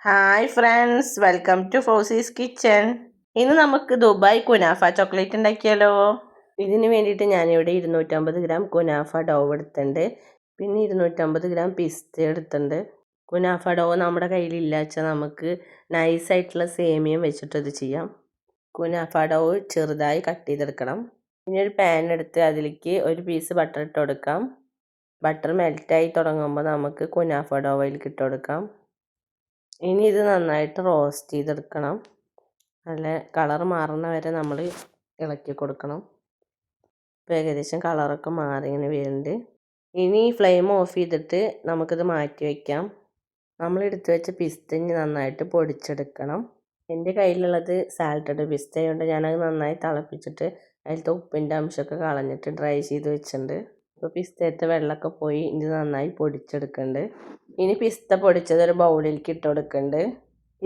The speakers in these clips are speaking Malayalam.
Hi friends, welcome to Fousi's kitchen. ഇന്ന് നമുക്ക് ദുബായ് കുനാഫ ചോക്ലേറ്റ് ഉണ്ടാക്കിയാലോ. ഇതിന് വേണ്ടിയിട്ട് ഞാനിവിടെ 250 ഗ്രാം കുനാഫ ഡോവ് എടുത്തിട്ടുണ്ട്. പിന്നെ 250 ഗ്രാം പിസ്ത എടുത്തിട്ടുണ്ട്. കുനാഫ ഡോവ് നമ്മുടെ കയ്യിലില്ല വെച്ചാൽ നമുക്ക് നൈസായിട്ടുള്ള സേമിയം വെച്ചിട്ട് ഇത് ചെയ്യാം. കുനാഫ ഡോവ് ചെറുതായി കട്ട് ചെയ്തെടുക്കണം. ഇനി ഒരു പാൻ എടുത്ത് അതിലേക്ക് ഒരു പീസ് ബട്ടർ ഇട്ട് കൊടുക്കാം. ബട്ടർ മെൽറ്റായി തുടങ്ങുമ്പോൾ നമുക്ക് കുനാഫ ഡോവിലേക്ക് ഇട്ട് കൊടുക്കാം. ഇനി ഇത് നന്നായിട്ട് റോസ്റ്റ് ചെയ്തെടുക്കണം. നല്ല കളർ മാറുന്ന വരെ നമ്മൾ ഇളക്കി കൊടുക്കണം. ഇപ്പോൾ ഏകദേശം കളറൊക്കെ മാറി ഇങ്ങനെ വരുന്നുണ്ട്. ഇനി ഫ്ലെയിം ഓഫ് ചെയ്തിട്ട് നമുക്കിത് മാറ്റി വയ്ക്കാം. നമ്മൾ എടുത്തു വെച്ച പിസ്ത നന്നായിട്ട് പൊടിച്ചെടുക്കണം. എൻ്റെ കയ്യിലുള്ളത് സാൽട്ടഡ് പിസ്ത ആയതുകൊണ്ട് ഞാനത് നന്നായി തിളപ്പിച്ചിട്ട് അതിലത്തെ ഉപ്പിൻ്റെ അംശമൊക്കെ കളഞ്ഞിട്ട് ഡ്രൈ ചെയ്ത് വെച്ചിട്ടുണ്ട്. ഇപ്പോൾ പിസ്തത്തെ വെള്ളമൊക്കെ പോയി ഇത് നന്നായി പൊടിച്ചെടുക്കുന്നുണ്ട്. ഇനി പിസ്ത പൊടിച്ചത് ഒരു ബൗളിലേക്ക് ഇട്ട് കൊടുക്കുന്നുണ്ട്.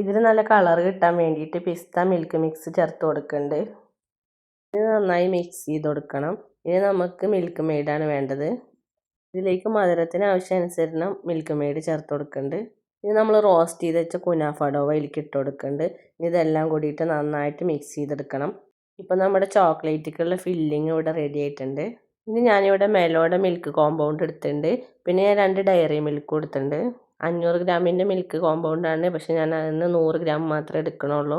ഇതിന് നല്ല കളർ കിട്ടാൻ വേണ്ടിയിട്ട് പിസ്ത മിൽക്ക് മിക്സ് ചേർത്ത് കൊടുക്കുന്നുണ്ട്. ഇത് നന്നായി മിക്സ് ചെയ്ത് കൊടുക്കണം. ഇനി നമുക്ക് മിൽക്ക് മെയ്ഡാണ് വേണ്ടത്. ഇതിലേക്ക് മധുരത്തിന് ആവശ്യാനുസരണം മിൽക്ക് മെയ്ഡ് ചേർത്ത് കൊടുക്കുന്നുണ്ട്. ഇനി നമ്മൾ റോസ്റ്റ് ചെയ്ത് വെച്ച കുനാഫ ഡോവ് അതിലേക്ക് ഇട്ട് കൊടുക്കുന്നുണ്ട്. ഇതെല്ലാം കൂടിയിട്ട് നന്നായിട്ട് മിക്സ് ചെയ്തെടുക്കണം. ഇപ്പോൾ നമ്മുടെ ചോക്ലേറ്റിക്കുള്ള ഫില്ലിങ് ഇവിടെ റെഡി ആയിട്ടുണ്ട്. ഇനി ഞാനിവിടെ മെലോയുടെ മിൽക്ക് കോമ്പൗണ്ട് എടുത്തിട്ടുണ്ട്. പിന്നെ ഞാൻ 2 ഡയറി മിൽക്ക് കൊടുത്തിട്ടുണ്ട്. 500 ഗ്രാമിൻ്റെ മിൽക്ക് കോമ്പൗണ്ടാണ്, പക്ഷെ ഞാൻ അതിന് 100 ഗ്രാം മാത്രമേ എടുക്കണുള്ളൂ.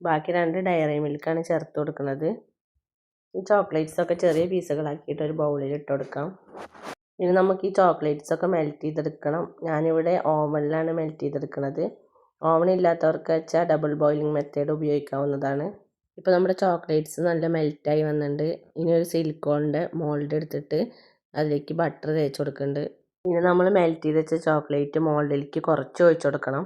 ബാക്കി 2 ഡയറി മിൽക്കാണ് ചേർത്ത് കൊടുക്കുന്നത്. ഈ ചോക്ലേറ്റ്സൊക്കെ ചെറിയ പീസുകളാക്കിയിട്ട് ഒരു ബൗളിൽ ഇട്ട് കൊടുക്കാം. ഇനി നമുക്ക് ഈ ചോക്ലേറ്റ്സൊക്കെ മെൽറ്റ് ചെയ്തെടുക്കണം. ഞാനിവിടെ ഓവനിലാണ് മെൽറ്റ് ചെയ്തെടുക്കുന്നത്. ഓവൻ ഇല്ലാത്തവർക്ക് വെച്ചാൽ ഡബിൾ ബോയിലിംഗ് മെത്തേഡ് ഉപയോഗിക്കാവുന്നതാണ്. ഇപ്പോൾ നമ്മുടെ ചോക്ലേറ്റ്സ് നല്ല മെൽറ്റായി വന്നിട്ടുണ്ട്. ഇനി ഒരു സിലിക്കോണിൻ്റെ മോൾഡ് എടുത്തിട്ട് അതിലേക്ക് ബട്ടർ തേച്ച് കൊടുക്കുന്നുണ്ട്. ഇനി നമ്മൾ മെൽറ്റ് ചെയ്ത് വെച്ച ചോക്ലേറ്റ് മോൾഡിലേക്ക് കുറച്ച് ഒഴിച്ച് കൊടുക്കണം.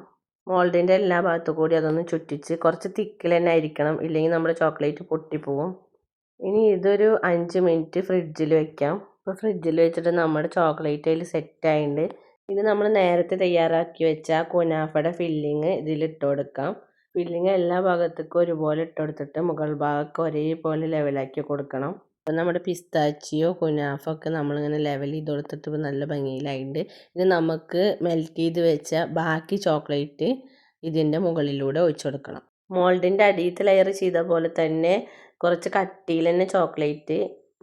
മോൾഡിൻ്റെ എല്ലാ ഭാഗത്തു കൂടി അതൊന്ന് ചുറ്റിച്ച് കുറച്ച് തിക്കിൽ തന്നെ ആയിരിക്കണം, ഇല്ലെങ്കിൽ നമ്മുടെ ചോക്ലേറ്റ് പൊട്ടിപ്പോവും. ഇനി ഇതൊരു 5 മിനിറ്റ് ഫ്രിഡ്ജിൽ വെക്കാം. ഇപ്പോൾ ഫ്രിഡ്ജിൽ വെച്ചിട്ട് നമ്മുടെ ചോക്ലേറ്റ് അതിൽ സെറ്റായിട്ടുണ്ട്. ഇത് നമ്മൾ നേരത്തെ തയ്യാറാക്കി വെച്ച കുനാഫയുടെ ഫില്ലിങ് ഇതിലിട്ട് കൊടുക്കാം. ഫില്ലിങ് എല്ലാ ഭാഗത്തേക്കും ഒരുപോലെ ഇട്ട് കൊടുത്തിട്ട് മുകൾ ഭാഗമൊക്കെ ഒരേപോലെ ലെവലാക്കി കൊടുക്കണം. അപ്പോൾ നമ്മുടെ പിസ്താച്ചിയോ കുനാഫൊക്കെ നമ്മളിങ്ങനെ ലെവൽ ചെയ്ത് കൊടുത്തിട്ട് ഇപ്പോൾ നല്ല ഭംഗിയിലായിട്ടുണ്ട്. ഇനി നമുക്ക് മെൽറ്റ് ചെയ്ത് വെച്ച ബാക്കി ചോക്ലേറ്റ് ഇതിൻ്റെ മുകളിലൂടെ ഒഴിച്ചു കൊടുക്കണം. മോൾഡിൻ്റെ അടിയത്തെ ലെയർ ചെയ്ത പോലെ തന്നെ കുറച്ച് കട്ടിയിൽ തന്നെ ചോക്ലേറ്റ്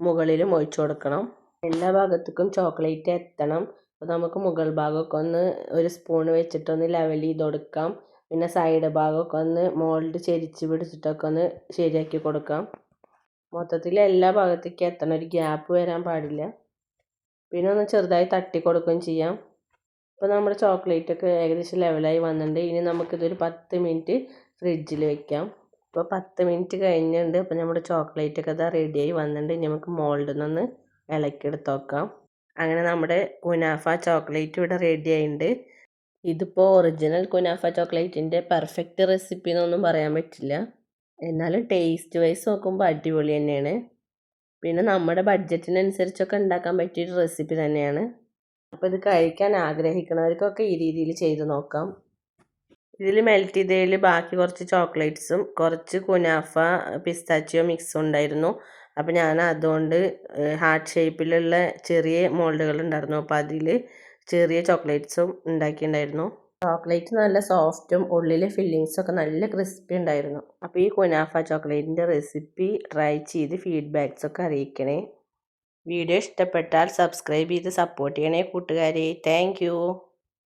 മുകളിലും ഒഴിച്ചു കൊടുക്കണം. എല്ലാ ഭാഗത്തേക്കും ചോക്ലേറ്റ് എത്തണം. അപ്പോൾ നമുക്ക് മുകൾ ഭാഗമൊക്കെ ഒന്ന് ഒരു സ്പൂൺ വെച്ചിട്ടൊന്ന് ലെവൽ ചെയ്ത് കൊടുക്കാം. പിന്നെ സൈഡ് ഭാഗമൊക്കെ ഒന്ന് മോൾഡ് ചെരിച്ച് പിടിച്ചിട്ടൊക്കെ ഒന്ന് ശരിയാക്കി കൊടുക്കാം. മൊത്തത്തിൽ എല്ലാ ഭാഗത്തേക്കും എത്തണം, ഒരു ഗ്യാപ്പ് വരാൻ പാടില്ല. പിന്നെ ഒന്ന് ചെറുതായി തട്ടി കൊടുക്കുകയും ചെയ്യാം. ഇപ്പോൾ നമ്മുടെ ചോക്ലേറ്റൊക്കെ ഏകദേശം ലെവലായി വന്നിട്ടുണ്ട്. ഇനി നമുക്കിതൊരു 10 മിനിറ്റ് ഫ്രിഡ്ജിൽ വെക്കാം. ഇപ്പോൾ 10 മിനിറ്റ് കഴിഞ്ഞിട്ടുണ്ട്. അപ്പോൾ നമ്മുടെ ചോക്ലേറ്റൊക്കെ ഇതാ റെഡിയായി വന്നിട്ടുണ്ട്. ഇനി നമുക്ക് മോൾഡിൽ നിന്ന് ഇളക്കിയെടുത്ത് നോക്കാം. അങ്ങനെ നമ്മുടെ കുനാഫ ചോക്ലേറ്റ് ഇവിടെ റെഡി ആയിട്ടുണ്ട്. ഇതിപ്പോൾ ഒറിജിനൽ കുനാഫ ചോക്ലേറ്റിൻ്റെ പെർഫെക്റ്റ് റെസിപ്പി എന്നൊന്നും പറയാൻ പറ്റില്ല. എന്നാലും ടേസ്റ്റ് വൈസ് നോക്കുമ്പോൾ അടിപൊളി തന്നെയാണ്. പിന്നെ നമ്മുടെ ബഡ്ജറ്റിനനുസരിച്ചൊക്കെ ഉണ്ടാക്കാൻ പറ്റിയൊരു റെസിപ്പി തന്നെയാണ്. അപ്പോൾ ഇത് കഴിക്കാൻ ആഗ്രഹിക്കുന്നവർക്കൊക്കെ ഈ രീതിയിൽ ചെയ്ത് നോക്കാം. ഇതിൽ മെൽറ്റ് ചെയ്തതിൽ ബാക്കി കുറച്ച് ചോക്ലേറ്റ്സും കുറച്ച് കുനാഫ പിസ്താച്ചിയോ മിക്സും ഉണ്ടായിരുന്നു. അപ്പോൾ ഞാൻ അതുകൊണ്ട് ഹാർട്ട് ഷേപ്പിലുള്ള ചെറിയ മോൾഡുകൾ ഉണ്ടായിരുന്നു. അപ്പോൾ അതിൽ ചെറിയ ചോക്ലേറ്റ്സും ഉണ്ടാക്കിയിട്ടുണ്ടായിരുന്നു. ചോക്ലേറ്റ് നല്ല സോഫ്റ്റും ഉള്ളിലെ ഫില്ലിങ്സൊക്കെ നല്ല ക്രിസ്പി ഉണ്ടായിരുന്നു. അപ്പോൾ ഈ കുനാഫ ചോക്ലേറ്റിൻ്റെ റെസിപ്പി ട്രൈ ചെയ്ത് ഫീഡ്ബാക്സൊക്കെ അറിയിക്കണേ. വീഡിയോ ഇഷ്ടപ്പെട്ടാൽ സബ്സ്ക്രൈബ് ചെയ്ത് സപ്പോർട്ട് ചെയ്യണേ കൂട്ടുകാരെ. താങ്ക്